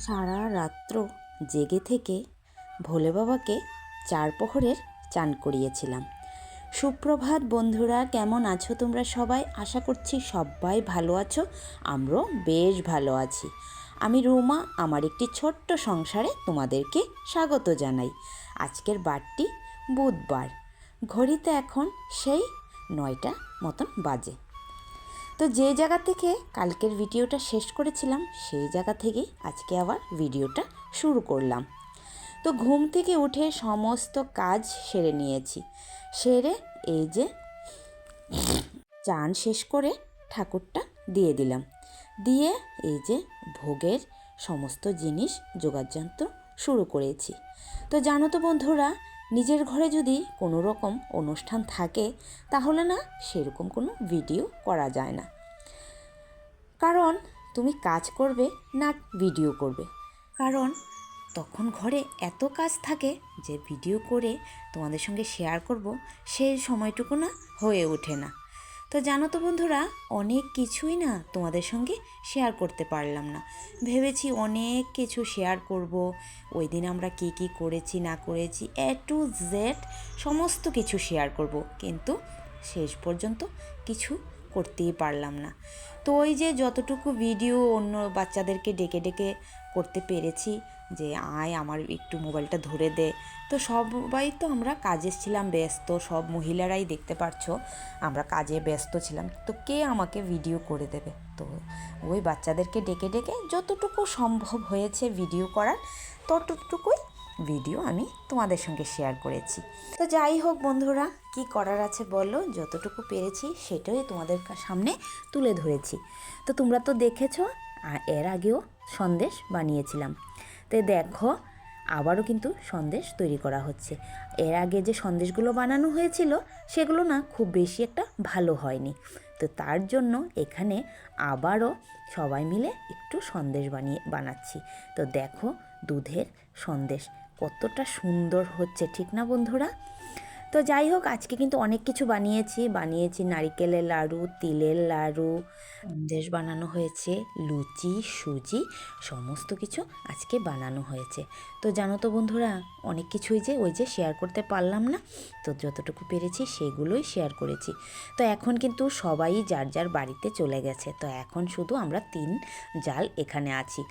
সারা রাত্র জেগে থেকে ভোলে বাবাকে 4 প্রহরের চান করিয়েছিলাম। সুপ্রভাত বন্ধুরা, কেমন আছো তোমরা সবাই? আশা করছি সবাই ভালো আছো। আমরাও বেশ ভালো আছি। আমি রুমা, আমার একটি ছোট্ট সংসারে তোমাদেরকে স্বাগত জানাই। আজকের বারটি বুধবার, ঘড়িতে এখন সেই 9টা মতন বাজে। তো যে জায়গা থেকে কালকের ভিডিওটা শেষ করেছিলাম সেই জায়গা থেকেই আজকে আবার ভিডিওটা শুরু করলাম। তো ঘুম থেকে উঠে সমস্ত কাজ সেরে নিয়েছি। সেরে এই যে চান শেষ করে ঠাকুরটা দিয়ে দিলাম। দিয়ে এই যে ভোগের সমস্ত জিনিস যোগাযন্ত্র শুরু করেছি। তো জানো তো বন্ধুরা, নিজের ঘরে যদি কোনো রকম অনুষ্ঠান থাকে তাহলে না সেরকম কোনো ভিডিও করা যায় না। কারণ তুমি কাজ করবে না ভিডিও করবে, কারণ তখন ঘরে এত কাজ থাকে যে ভিডিও করে তোমাদের সঙ্গে শেয়ার করব সেই সময়টুকু না হয়ে ওঠে না। তো জানো তো বন্ধুরা, অনেক কিছুই না তোমাদের সঙ্গে শেয়ার করতে পারলাম না। ভেবেছি অনেক কিছু শেয়ার করব, ওই দিন আমরা কী কী করেছি না করেছি A to Z সমস্ত কিছু শেয়ার করব, কিন্তু শেষ পর্যন্ত কিছু করতেই পারলাম না। তো ওই যে যতটুকু ভিডিও অন্য বাচ্চাদেরকে ডেকে ডেকে করতে পেরেছি, যে আয় আমার একটু মোবাইলটা ধরে দে। তো সবাই তো আমরা কাজে ছিলাম ব্যস্ত, সব মহিলারাই দেখতে পারছো আমরা কাজে ব্যস্ত ছিলাম, তো কে আমাকে ভিডিও করে দেবে? তো ওই বাচ্চাদেরকে ডেকে ডেকে যতটুকু সম্ভব হয়েছে ভিডিও করার ততটুকুই ভিডিও আমি তোমাদের সঙ্গে শেয়ার করেছি। তো যাই হোক বন্ধুরা, কি করার আছে বলো, যতটুকু পেরেছি সেটাই তোমাদের সামনে তুলে ধরেছি। তো তোমরা তো দেখেছো, এর আগেও সন্দেশ বানিয়েছিলাম। তো দেখো আবারও কিন্তু সন্দেশ তৈরি করা হচ্ছে। এর আগে যে সন্দেশগুলো বানানো হয়েছিল সেগুলো না খুব বেশি একটা ভালো হয়নি। তো তার জন্য এখানে আবারও সবাই মিলে একটু সন্দেশ বানাচ্ছি। তো দেখো দুধের সন্দেশ কতটা সুন্দর হচ্ছে, ঠিক না বন্ধুরা? তো যাই হোক, আজকে কিন্তু অনেক কিছু বানিয়েছি নারিকেলের লাড়ু, তিলের লাড়ু, সন্দেশ বানানো হয়েছে, লুচি, সুজি, সমস্ত কিছু আজকে বানানো হয়েছে। তো জানো তো বন্ধুরা, অনেক কিছুই যে ওই যে শেয়ার করতে পারলাম না, তো যতটুকু পেরেছি সেগুলোই শেয়ার করেছি। তো এখন কিন্তু সবাই যার যার বাড়িতে চলে গেছে। তো এখন শুধু আমরা 3 জাল এখানে আছি।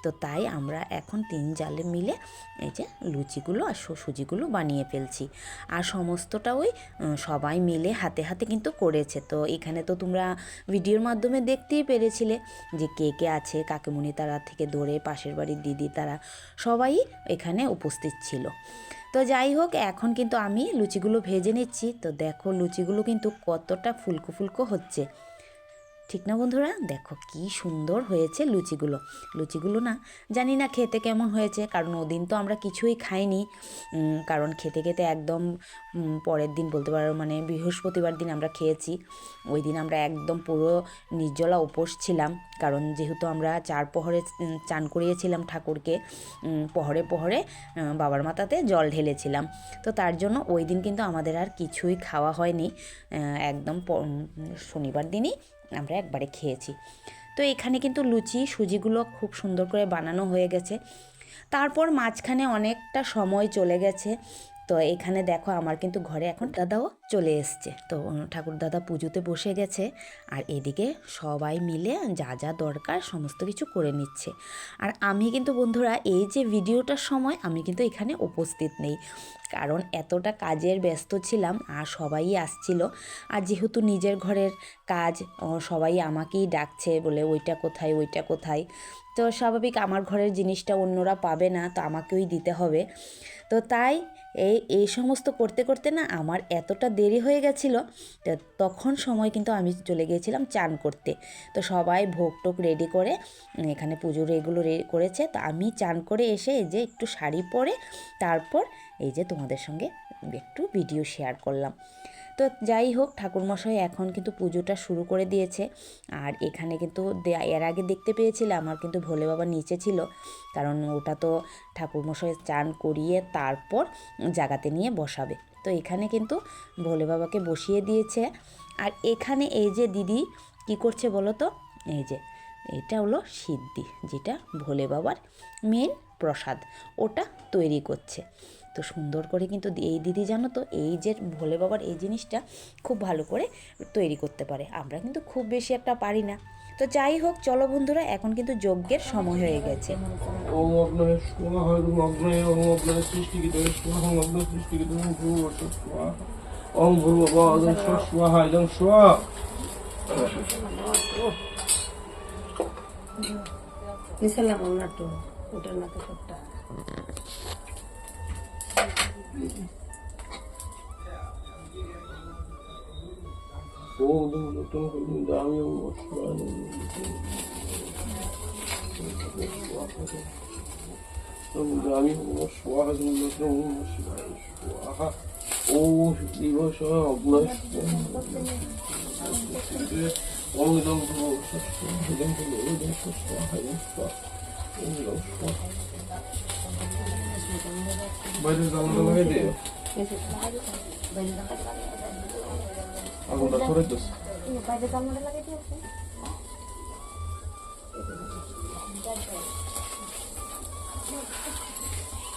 তো তাই আমরা এখন 3 জালে মিলে এই যে লুচিগুলো আর সুজিগুলো বানিয়ে ফেলছি। আর সমস্তটা ওই সবাই মিলে হাতে হাতে কিন্তু করেছে। তো এখানে তো তোমরা ভিডিওর মাধ্যমে দেখতেই পেরেছিলে যে কে কে আছে, কাকিমুনি তারা থেকে ধরে পাশের বাড়ির দিদি তারা সবাই এখানে উপস্থিত ছিল। তো যাই হোক, এখন কিন্তু আমি লুচিগুলো ভেজে নিচ্ছি। তো দেখো লুচিগুলো কিন্তু কতটা ফুলকো ফুলকো হচ্ছে, ঠিক না বন্ধুরা? দেখো কি সুন্দর হয়েছে লুচিগুলো না জানি না খেতে কেমন হয়েছে, কারণ ওদিন তো আমরা কিছুই খাইনি। কারণ খেতে খেতে একদম পরের দিন বলতে পারো মানে বৃহস্পতিবার দিন আমরা খেয়েছি। ওই দিন আমরা একদম পুরো নির্জলা উপোস ছিলাম, কারণ যেহেতু আমরা 4 প্রহরে চান করিয়েছিলাম ঠাকুরকে, প্রহরে প্রহরে বাবার মাথাতে জল ঢেলেছিলাম। তো তার জন্য ওই দিন কিন্তু আমাদের আর কিছুই খাওয়া হয়নি। একদম শনিবার দিনই আমরা একবারে খেয়েছি। তো এখানে কিন্তু লুচি সুজিগুলো খুব সুন্দর করে বানানো হয়ে গেছে। তারপর মাঝখানে অনেকটা সময় চলে গেছে। তো এখানে দেখো আমার কিন্তু ঘরে এখন দাদাও চলে এসছে। তো ঠাকুর দাদা পুজোতে বসে গেছে, আর এদিকে সবাই মিলে যা যা দরকার সমস্ত কিছু করে নিচ্ছে। আর আমি কিন্তু বন্ধুরা এই যে ভিডিওটার সময় আমি কিন্তু এখানে উপস্থিত নেই, কারণ এতটা কাজের ব্যস্ত ছিলাম আর সবাই আসছিল। আর যেহেতু নিজের ঘরের কাজ, সবাই আমাকেই ডাকছে বলে ওইটা কোথায় ওইটা কোথায়। তো স্বাভাবিক আমার ঘরের জিনিসটা অন্যরা পাবে না, তো আমাকেই দিতে হবে। তো তাই এই সমস্ত করতে করতে না আমার এতটা দেরি হয়ে গেছিলো। তখন সময় কিন্তু আমি চলে গিয়েছিলাম চান করতে। তো সবাই ভোগ টোগ রেডি করে এখানে পুজোর এগুলো করেছে। তো আমি চান করে এসে এই যে একটু শাড়ি পরে তারপর এই যে তোমাদের সঙ্গে একটু ভিডিও শেয়ার করলাম। তো যাই হোক, ঠাকুরমশাই এখন কিন্তু পুজোটা শুরু করে দিয়েছে। আর এখানে কিন্তু এর আগে দেখতে পেয়েছিলাম আমার কিন্তু ভোলে বাবা নিচে ছিল, কারণ ওটা তো ঠাকুরমশাই চান করিয়ে তারপর জাগাতে নিয়ে বসাবে। তো এখানে কিন্তু ভোলে বাবাকে বসিয়ে দিয়েছে। আর এখানে এই যে দিদি কি করছে বলো তো, এই যে এটা হলো সিদ্ধি, যেটা ভোলে বাবার মেন প্রসাদ, ওটা তৈরি করছে। তো সুন্দর করে কিন্তু এই দিদি জানো তো, এই যে ভোলে বাবার এই জিনিসটা খুব ভালো করে তৈরি করতে পারে, আমরা কিন্তু খুব বেশি একটা পারি না। তো যাই হোক, চলো বন্ধুরা, এখন কিন্তু যজ্ঞের সময় হয়ে গেছে। বাইরে জানলা লাগাই দিও আগুনটা ধরে দিস বাইরে জানলা লাগাই দিও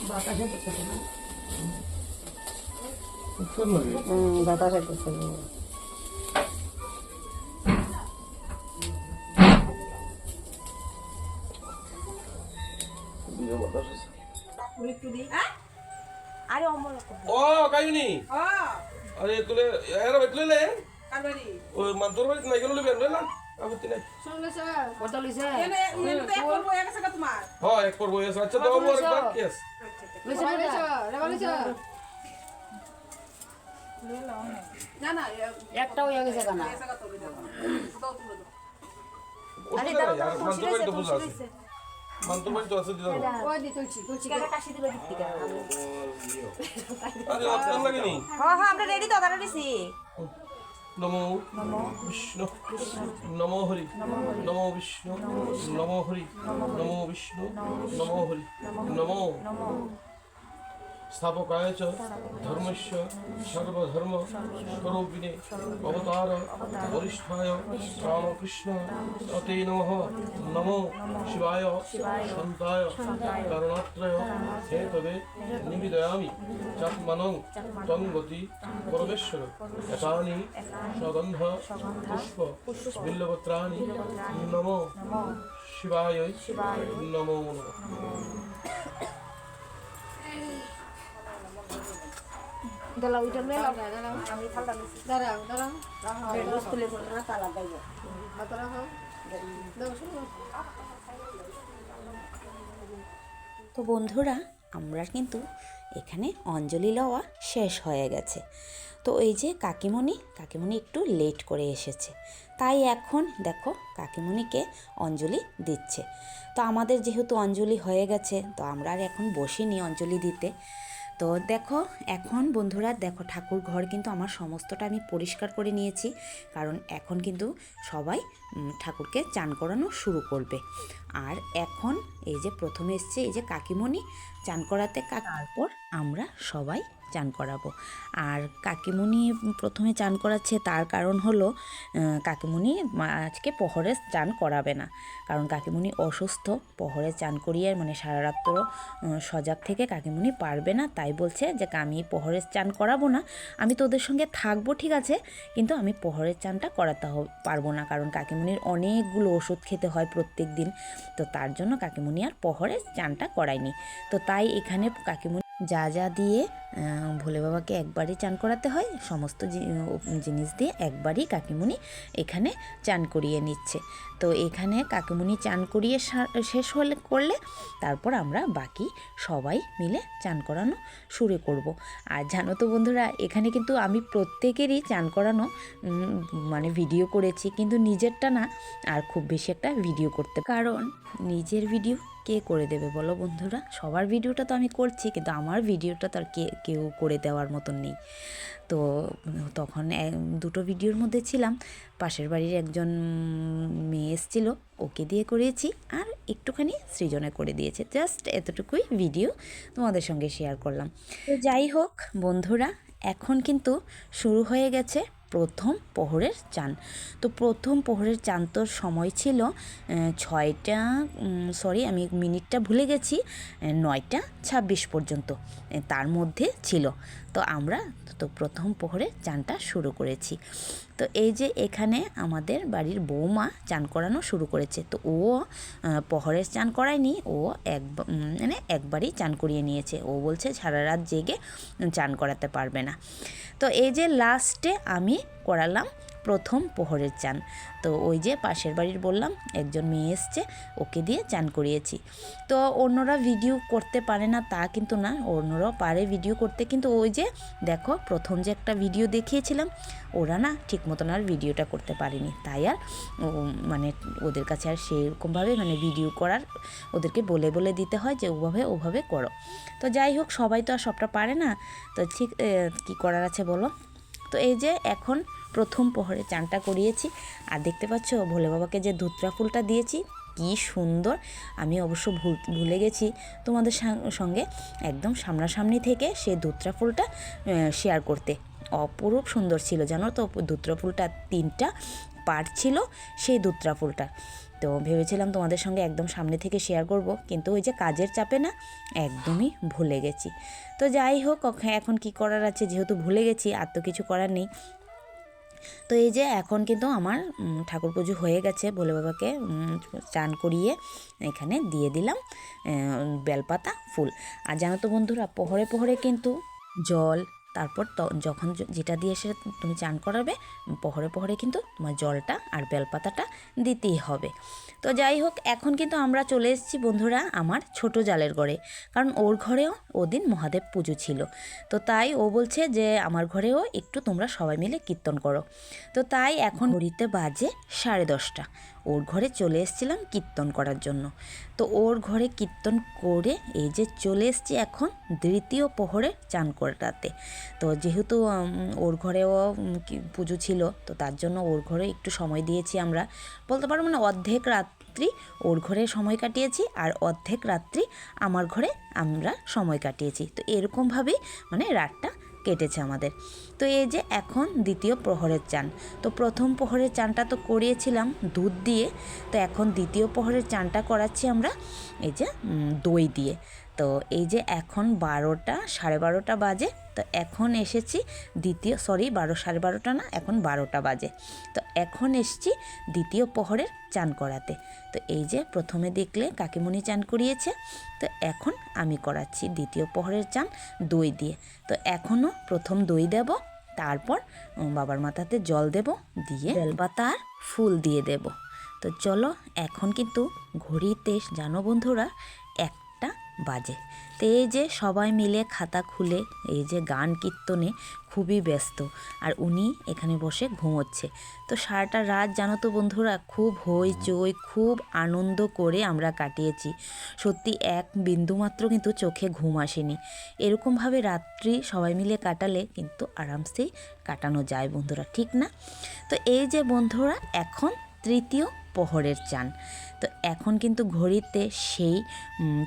বাতাসে করতেছে না উত্তর লাগে বাতাসে করতেছে দিয়ে বাতাস আছে আরে অমল ও কাইনি আরে তুলে এরা বেতলে লে কারবারি ওই মন্তর বাড়ি নাই গেল লেবেন না আপত্তি নাই শুনলে স্যার কত লিছে এনে তো এক করব এক আছে তোমার হ্যাঁ এক করবো এস আচ্ছা দাও আমার একবার কেস লিছে লিছে রেবা লিছে না না একটা হয়ে গেছে কানা এসে কত দিও আরে দাও মন্তর বাড়ি তো বুঝা আছে মন্তর বাড়ি তো আছে দিও ওই দি তুলছি তুলছি কাকা কাশি দিল দিতে আরে আপনার লাগেনি হ্যাঁ হ্যাঁ আমরা রেডি তো দাঁড়া দিছি নমো বিষ্ণু নমো হরি নমো বিষ্ণু নমো হরি নমো বিষ্ণু নমো হরি নমো স্থাপকায় চ ধর্মস্য সর্বধর্ম স্বরূপিণে অবতার বরিষ্ঠায় রামকৃষ্ণ তে নমঃ নমো শিবায় শান্তায় কারণাত্রয় হেতবে নিবেদয়ামি চাত্মানং ত্বং গতি পরমেশ্বর এতানি সগন্ধ পুষ্প বিল্লপত্রাণি নমো শিবায় নমো নমঃ দাঁড়াও ওইটা নিয়ে দাঁড়াও আমি থালা নিছি দাঁড়াও দাঁড়াও বেলুস তুলে পড়ে না তালা দাইব মাথা রাখো দাও শুনো তো বন্ধুরা, আমরা কিন্তু এখানে অঞ্জলি লওয়া শেষ হয়ে গেছে। তো এই যে কাকিমণি একটু লেট করে এসেছে, তাই এখন দেখো কাকিমণিকে অঞ্জলি দিচ্ছে। তো আমাদের যেহেতু অঞ্জলি হয়ে গেছে, তো আমরা আর এখন বসিনি অঞ্জলি দিতে। তো দেখো এখন বন্ধুরা, দেখো ঠাকুর ঘর কিন্তু আমার সমস্তটা আমি পরিষ্কার করে নিয়েছি, কারণ এখন কিন্তু সবাই ঠাকুরকে চান করানো শুরু করবে। আর এখন এই যে প্রথমে এসছে এই যে কাকিমণি চান করাতে, তারপর আমরা সবাই চান করাবো। আর কাকিমণি প্রথমে চান করাচ্ছে, তার কারণ হলো কাকিমণি আজকে প্রহরে চান করাবে না, কারণ কাকিমণি অসুস্থ। প্রহরে চান করিয়ে মানে সারা রাত্র সজাগ থেকে কাকিমণি পারবে না, তাই বলছে যে আমি প্রহরে চান করাবো না, আমি তোদের সঙ্গে থাকবো ঠিক আছে, কিন্তু আমি প্রহরের চানটা করাতে পারবো না, কারণ কাকিমণির অনেকগুলো ওষুধ খেতে হয় প্রত্যেক দিন। তো তার জন্য কাকিমণি আর প্রহরে চানটা করায়নি। তো তাই এখানে কাকিমণি যা যা দিয়ে ভোলে বাবাকে একবারই চান করাতে হয়, সমস্ত জিনিস দিয়ে একবারই কাকিমণি এখানে চান করিয়ে নিচ্ছে। তো এখানে কাকিমণি চান করিয়ে শেষ করলে তারপর আমরা বাকি সবাই মিলে চান করানো শুরু করব। আর জানো তো বন্ধুরা, এখানে কিন্তু আমি প্রত্যেকেরই চান করানো মানে ভিডিও করেছি, কিন্তু নিজেরটা না আর খুব বেশি একটা ভিডিও করতে, কারণ নিজের ভিডিও কে করে দেবে বলো বন্ধুরা? সবার ভিডিওটা তো আমি করছি, কিন্তু আমার ভিডিওটা তো আর কেউ করে দেওয়ার মতন নেই। তো তখন দুটো ভিডিওর মধ্যে ছিলাম, পাশের বাড়ির একজন মেয়ে এসেছিলো, ওকে দিয়ে করিয়েছি, আর একটুখানি সৃজনে করে দিয়েছে, জাস্ট এতটুকুই ভিডিও তোমাদের সঙ্গে শেয়ার করলাম। তো যাই হোক বন্ধুরা, এখন কিন্তু শুরু হয়ে গেছে প্রথম প্রহরের চান। তো প্রথম প্রহরের চান তোর সময় ছিল 6টা, সরি আমি মিনিটটা ভুলে গেছি, 9টা 26 পর্যন্ত তার মধ্যে ছিল। তো আমরা তো প্রথম প্রহরে চানটা শুরু করেছি। তো এই যে এখানে আমাদের বাড়ির বৌমা চান করানো শুরু করেছে। তো ও প্রহরের চান করায়নি, ও মানে একবারই চান করিয়ে নিয়েছে। ও বলছে সারা রাত জেগে চান করাতে পারবে না। তো এই যে লাস্টে আমি করালাম প্রথম প্রহরের চান। তো ওই যে পাশের বাড়ির বললাম একজন মেয়ে এসছে, ওকে দিয়ে চান করিয়েছি। তো অন্যরা ভিডিও করতে পারে না তা কিন্তু না, অন্যরাও পারে ভিডিও করতে, কিন্তু ওই যে দেখো প্রথম যে একটা ভিডিও দেখিয়েছিলাম, ওরা না ঠিক মতন আর ভিডিওটা করতে পারেনি, তাই আর মানে ওদের কাছে আর সেরকমভাবে মানে ভিডিও করার ওদেরকে বলে বলে দিতে হয় যে ওভাবে করো। তো যাই হোক, সবাই তো আর সবটা পারে না, তো ঠিক কী করার আছে বলো। তো এই যে এখন প্রথম প্রহরে চানটা করিয়েছি, আর দেখতে পাচ্ছ ভোলে বাবাকে যে ধুতরা ফুলটা দিয়েছি কি সুন্দর। আমি অবশ্য ভুলে গেছি তোমাদের সঙ্গে একদম সামনাসামনি থেকে সেই ধুতরা ফুলটা শেয়ার করতে। অপরূপ সুন্দর ছিল জানো তো, ধুতরা ফুলটা 3টা পার্ট ছিল সেই ধুতরা ফুলটা। তো ভেবেছিলাম তোমাদের সঙ্গে একদম সামনে থেকে শেয়ার করব, কিন্তু ওই যে কাজের চাপে না একদমই ভুলে গেছি। তো যাই হোক, এখন কি করার আছে, যেহেতু ভুলে গেছি আর তো কিছু করার নেই। তো এই যে এখন কিন্তু আমার ঠাকুর পুজো হয়ে গেছে, ভোলে বাবাকে চান করিয়ে এখানে দিয়ে দিলাম বেলপাতা ফুল। আর জানো তো বন্ধুরা, প্রহরে প্রহরে কিন্তু জল, তারপর যখন যেটা দিয়ে সে তুমি চান করাবে প্রহরে প্রহরে কিন্তু তোমার জলটা আর বেলপাতাটা দিতেই হবে। তো যাই হোক, এখন কিন্তু আমরা চলে এসেছি বন্ধুরা আমার ছোট জালের ঘরে, কারণ ওর ঘরেও ওদিন মহাদেব পুজো ছিল। তো তাই ও বলছে যে আমার ঘরেও একটু তোমরা সবাই মিলে কীর্তন করো। তো তাই এখন ঘড়িতে বাজে 10:30, ওর ঘরে চলে এসেছিলাম কীর্তন করার জন্য। তো ওর ঘরে কীর্তন করে এই যে চলে এসেছি এখন দ্বিতীয় প্রহরে চান করাতে। তো যেহেতু ওর ঘরেও পুজো ছিল, তো তার জন্য ওর ঘরে একটু সময় দিয়েছি আমরা, বলতে পারো মানে অর্ধেক রাত্রি ওর ঘরে সময় কাটিয়েছি আর অর্ধেক রাত্রি আমার ঘরে আমরা সময় কাটিয়েছি। তো এরকমভাবেই মানে রাতটা কেটেছে আমাদের। তো এই যে এখন দ্বিতীয় প্রহরের চান। তো প্রথম প্রহরের চানটা তো করিয়েছিলাম দুধ দিয়ে, তো এখন দ্বিতীয় প্রহরের চানটা করাচ্ছি আমরা এই যে দই দিয়ে। তো এই যে এখন 12টা 12:30 বাজে। তো এখন এসেছি সরি 12 না, এখন 12টা বাজে। তো এখন এসেছি দ্বিতীয় প্রহরের চান করাতে। তো এই যে প্রথমে দেখলে কাকিমণি চান করিয়েছে, তো এখন আমি করাচ্ছি দ্বিতীয় প্রহরের চান দই দিয়ে। তো এখনও প্রথম দই দেব, তারপর বাবার মাথাতে জল দেব, দিয়ে বেলপাতা আর ফুল দিয়ে দেব। তো চলো, এখন কিন্তু ঘড়িতে জানো বন্ধুরা 1টা বাজে। তো এই যে সবাই মিলে খাতা খুলে এই যে গান কীর্তনে খুবই ব্যস্ত, আর উনি এখানে বসে ঘুমোচ্ছে। তো সারাটা রাত জানো তো বন্ধুরা খুব হইচই, খুব আনন্দ করে আমরা কাটিয়েছি। সত্যি এক বিন্দুমাত্র কিন্তু চোখে ঘুম আসেনি। এরকমভাবে রাত্রি সবাই মিলে কাটালে কিন্তু আরামসেই কাটানো যায় বন্ধুরা, ঠিক না? তো এই যে বন্ধুরা এখন তৃতীয় প্রহরের চান। তো এখন কিন্তু ঘড়িতে সেই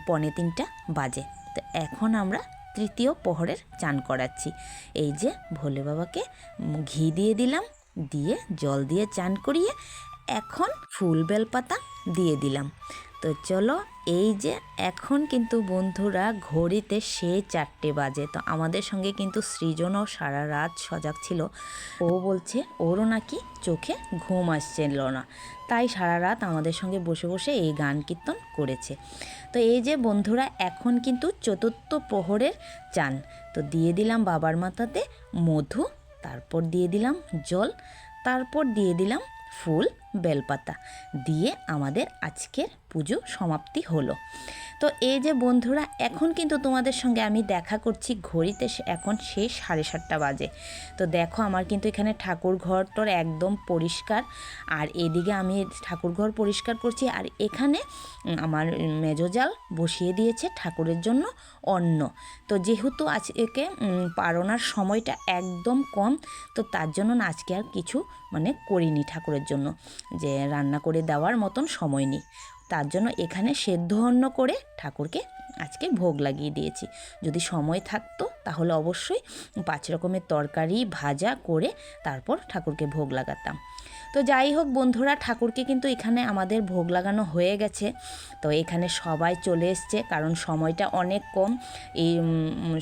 2:45 বাজে। তো এখন আমরা তৃতীয় প্রহরের চান করাচ্ছি। এই যে ভোলে বাবাকে ঘি দিয়ে দিলাম, দিয়ে জল দিয়ে চান করিয়ে এখন ফুল বেলপাতা দিয়ে দিলাম। তো চলো, এই যে এখন কিন্তু বন্ধুরা ঘড়িতে সেই 4টে বাজে। তো আমাদের সঙ্গে কিন্তু সৃজনও সারা রাত সজাগ ছিল। ও বলছে ওরও নাকি চোখে ঘুম আসছিল না, তাই সারা রাত আমাদের সঙ্গে বসে বসে এই গান কীর্তন করেছে। তো এই যে বন্ধুরা এখন কিন্তু চতুর্থ প্রহরের চান। তো দিয়ে দিলাম বাবার মাথাতে মধু, তারপর দিয়ে দিলাম জল, তারপর দিয়ে দিলাম ফুল বেলপাতা, দিয়ে আমাদের আজকের পুজো সমাপ্তি হলো। তো এই যে বন্ধুরা এখন কিন্তু তোমাদের সঙ্গে আমি দেখা করছি ঘড়িতে এখন সেই 7:30 বাজে। তো দেখো আমার কিন্তু এখানে ঠাকুর ঘরটার একদম পরিষ্কার, আর এদিকে আমি ঠাকুর ঘর পরিষ্কার করছি, আর এখানে আমার মেজোজাল বসিয়ে দিয়েছে ঠাকুরের জন্য অন্ন। তো যেহেতু আজকে পারনার সময়টা একদম কম, তো তার জন্য আজকে আর কিছু মানে করিনি ঠাকুরের জন্য, যে রান্না করে দেওয়ার মতন সময় নেই। তার জন্য এখানে সেদ্ধ অন্ন করে ঠাকুরকে আজকে ভোগ লাগিয়ে দিয়েছি। যদি সময় থাকতো তাহলে অবশ্যই 5 রকমের তরকারি ভাজা করে তারপর ঠাকুরকে ভোগ লাগাতাম। তো যাই হোক বন্ধুরা, ঠাকুরকে কিন্তু এখানে আমাদের ভোগ লাগানো হয়ে গেছে। তো এখানে সবাই চলে এসছে, কারণ সময়টা অনেক কম। এই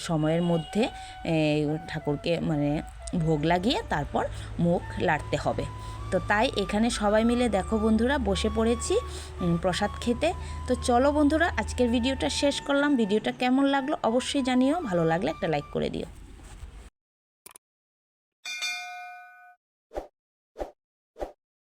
সময়ের মধ্যে ঠাকুরকে মানে ভোগ লাগিয়ে তারপর মুখ লাড়তে হবে। তো তাই এখানে সবাই মিলে দেখো বন্ধুরা বসে পড়েছি প্রসাদ খেতে। তো চলো বন্ধুরা, আজকের ভিডিওটা শেষ করলাম। ভিডিওটা কেমন লাগলো অবশ্যই জানিও, ভালো লাগলে একটা লাইক করে দিও।